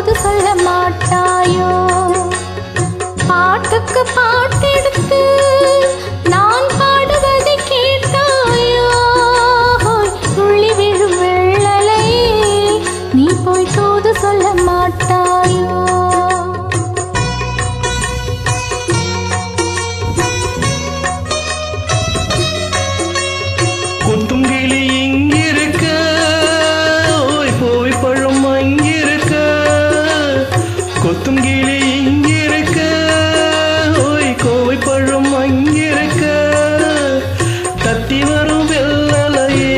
தூது சொல்ல மாட்டாயோ? பாட்டுக்கு பாட்டெடுத்து நான் பாடுவதை கேட்டாயோ? துள்ளி விழும் வெள்ளலையே நீ போய் தூது சொல்ல மாட்டாயோ? கொத்தும் கிளி இங்கிருக்க, ஓய் போய் பழம் அங்கிருக்க. கொத்தும் கிளி இங்கிருக்க, ஓய் கோவை பழம் அங்கிருக்க. தத்தி வரும் வெள்ளலையே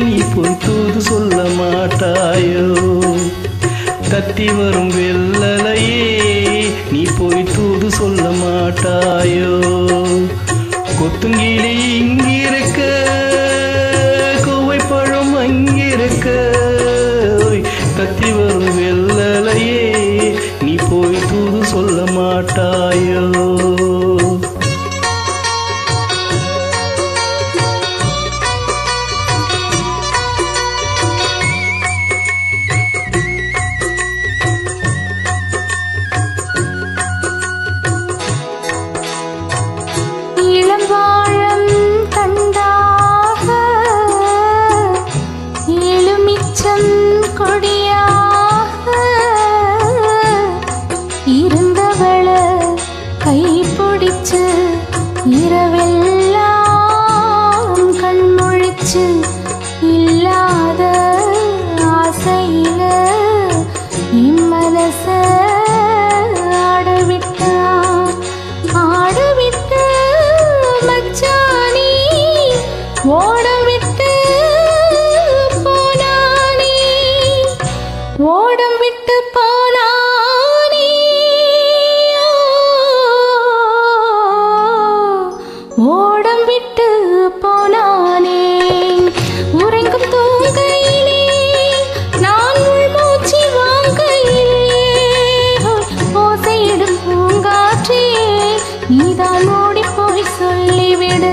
நீ போய் தூது சொல்ல மாட்டாயோ? தத்தி வரும் வெள்ளலையே நீ போய் தூது சொல்ல மாட்டாயோ? கொத்துங்கிளி இங்கிருக்க, கோவை பழம் அங்கிருக்க. தத்தி வரும் வெள்ளலையே நீ போய் தூது சொல்ல மாட்டாயோ? இளம்பாழம் தண்டாக எலுமிச்சம் கொடியாக இருந்தவள கை பிடிச்சு இரவெல்லாம் கண்முழிச்சு இல்லாத ஆசையில இம்மனச ஆடவிட்டு மச்சானி ஓடவிட்டு போனானே, ஓடம் விட்டு போனானே, ஓடம் விட்டு போனானே. உறங்கும் தூங்கையிலே நான் உள்மூச்சு வாங்கையிலே ஓசையிடும் பூங்காற்றே நீதான் ஓடி போய் சொல்லிவிடு.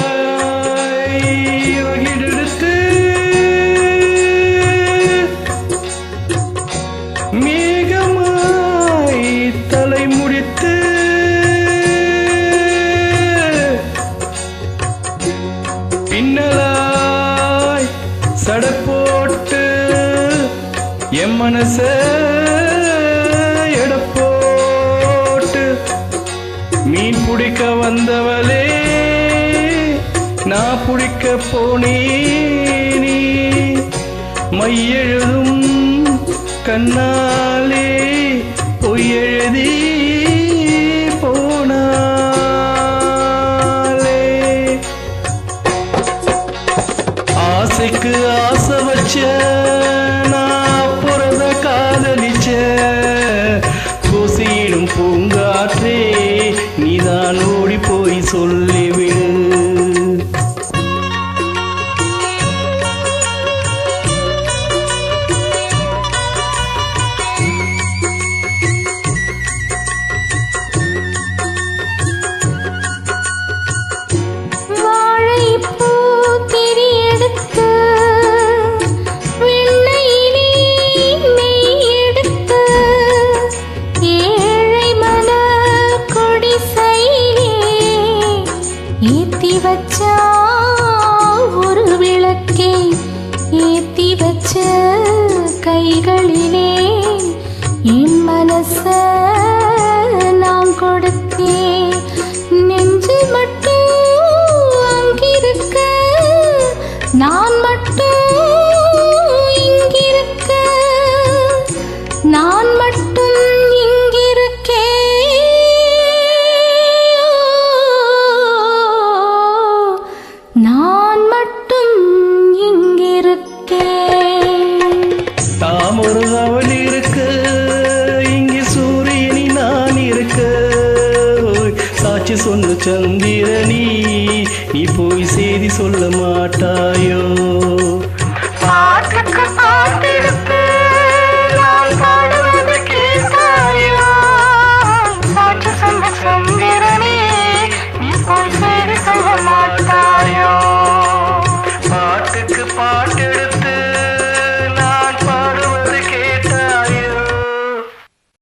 இன்னலாய் வகிடெடுத்து மேகமாய் தலை முடித்து பின்னலாய் சடப்போட்டு என் மனச எடப்போட்டு மீன் பிடிக்க வந்தவளே நான் பிடிக்க போனேனே. மையெழுதும் கண்ணாலே பொய்யெழுதி போனாலே. ஆசைக்கு ஆசை வச்ச நான் புறத காதலிச்ச கோசியிடும் பூங்காற்றே நீதான் ஓடி போய் சொல்லிவிடு. வாழைப்பூ திரி எடுத்து வெண்ணையிலே நெய் எடுத்து ஏழை மன கொடிசையிலே ஏத்தி வச்சா ஒரு விளக்கே ஏத்தி வச்ச கைகளிலே என் மனச நான் கொடுத்தேன். நெஞ்சு மட்டும் அங்கிருக்க நான் மட்டும் இங்கிருக்க நான் மட்டும் இங்கிருக்கேன். நான் மட்டும் இங்கிருக்கேன். தாமொரு அவள் இருக்க, இங்கே சூரியனி நான் இருக்க. சாட்சி சொன்ன சந்திரனி நீ போய் செய்தி சொல்ல மாட்டாயோ?